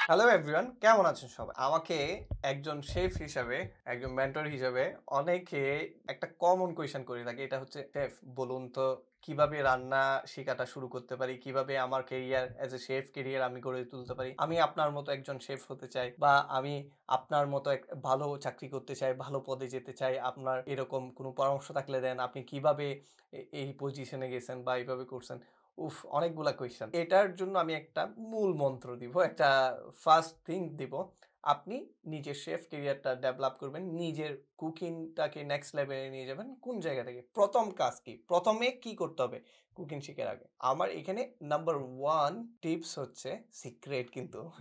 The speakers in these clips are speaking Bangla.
হ্যালো এভরিওয়ান, কেমন আছেন সবাই? আমাকে একজন শেফ হিসাবে, একজন মেন্টর হিসাবে অনেকে একটা কমন কোয়েশ্চেন করে থাকে। এটা হচ্ছে, "শেফ বলুন তো কিভাবে রান্না শিখাটা শুরু করতে পারি? কিভাবে আমার career as a chef career আমি গড়ে তুলতে পারি? আমি আপনার মতো একজন শেফ হতে চাই বা আমি আপনার মতো এক ভালো চাকরি করতে চাই, ভালো পদে যেতে চাই। আপনার এরকম কোনো পরামর্শ থাকলে দেন। আপনি কিভাবে এই পজিশনে গেছেন বা এইভাবে করছেন?" উফ! অনেকগুলা কোয়েশ্চেন। এটার জন্য আমি একটা মূল মন্ত্র দিব। একটা ফার্স্ট থিং দিব। আপনি নিজের শেফ ক্যারিয়ারটা ডেভেলপ করবেন। নিজের কুকিংটাকে নেক্সট লেভেলে নিয়ে যাবেন। কোন জায়গা থেকে? ১ম কাজ কি? ১ম এ কি করতে হবে কুকিং শিখার আগে? আমার এখানে নাম্বার 1 টিপস হচ্ছে সিক্রেট কিন্তু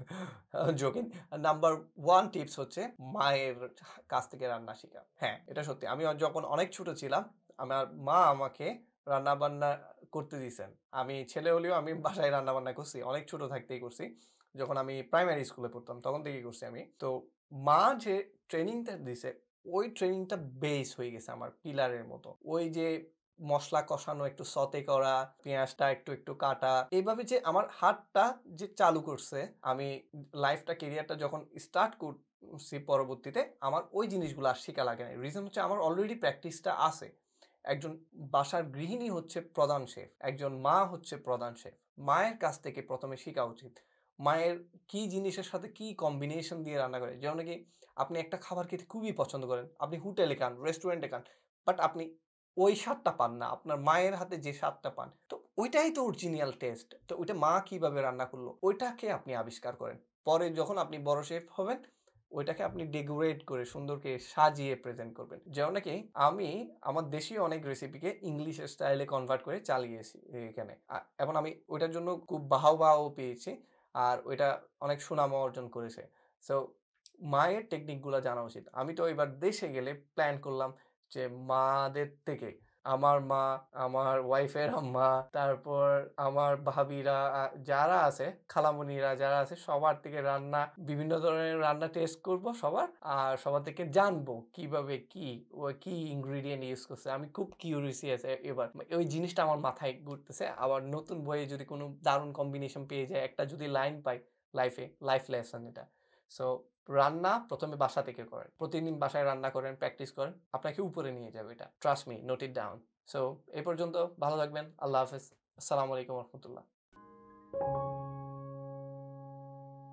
জোকিং। নাম্বার 1 টিপস হচ্ছে মায়ের কাছ থেকে রান্না শিখা। হ্যাঁ, এটা সত্যি। আমি যখন অনেক ছোট ছিলাম, আমার মা আমাকে রান্না-বান্না করতে দিছেন। আমি ছেলে হলেও আমি বাসায় রান্না-বান্না করছি। অনেক ছোট থাকতেই করছি। যখন আমি প্রাইমারি স্কুলে পড়তাম তখন থেকেই করছি আমি। তো মা যে ট্রেনিংটা দিছে, ওই ট্রেনিংটা বেস হয়ে গেছে আমার পিলারের মতো। ওই যে মসলা কষানো, একটু সতে করা, পেঁয়াজটা একটু কাটা। এভাবে যে আমার হাতটা যে চালু করছে, আমি লাইফটা ক্যারিয়ারটা যখন স্টার্ট করছি পরবর্তীতে, আমার ওই জিনিসগুলো আর শিখা লাগে নাই। রিজন হচ্ছে আমার অলরেডি প্র্যাকটিসটা আছে। একজন বাসার গৃহিণী হচ্ছে প্রধান শেফ। একজন মা হচ্ছে প্রধান শেফ। মায়ের কাছ থেকে ১ম এ শিখা উচিত। মায়ের কি জিনিসের সাথে কি কম্বিনেশন দিয়ে রান্না করে। যেমন নাকি আপনি একটা খাবার খেতে খুবই পছন্দ করেন। আপনি হোটেলে খান, রেস্টুরেন্টে খান। বাট আপনি ওই স্বাদটা পান না। আপনার মায়ের হাতে যে স্বাদটা পান। তো ওইটাই তো অরিজিনাল টেস্ট। তো ওইটা মা কিভাবে রান্না করলো? ওইটাকে আপনি আবিষ্কার করেন। পরে যখন আপনি বড় শেফ হবেন, ওইটাকে আপনি ডেকোরেট করে সুন্দর করে সাজিয়ে প্রেজেন্ট করবেন। যেমন নাকি আমি আমার দেশীয় অনেক রেসিপিকে ইংলিশ স্টাইলে কনভার্ট করে চালিয়েছি এখানে। এখন আমি ওইটার জন্য খুব বাহবাও পেয়েছি। আর ওইটা অনেক সুনামও অর্জন করেছে। সো মায়ের টেকনিক গুলা জানা উচিত। আমি তো এবার দেশে গেলে প্ল্যান করলাম যে মাদের থেকে আমার মা, আমার ওয়াইফের আম্মা, তারপর আমার ভাবিরা যারা আছে, খালামণিরা যারা আছে সবার থেকে রান্না বিভিন্ন ধরনের রান্না টেস্ট করব সবার। আর সবার থেকে জানবো কিভাবে কি ইনগ্রিডিয়েন্ট ইউস করছে। আমি খুব কিউরিয়াস এবার। ওই জিনিসটা আমার মাথায় ঘুরতেছে। আবার নতুন বইয়ে যদি কোনো দারুণ কম্বিনেশন পেয়ে যাই, একটা যদি লাইন পাই লাইফ লেসন এটা। সো রান্না ১ম এ বাসা থেকে করেন। প্রতিদিন বাসায় রান্না করেন, প্র্যাকটিস করেন। আপনাকে উপরে নিয়ে যাবে এটা। Trust me, note it down. So এই পর্যন্ত ভালো থাকবেন। আল্লাহ হাফেজ। আসসালামু আলাইকুম ওয়া রাহমাতুল্লাহ।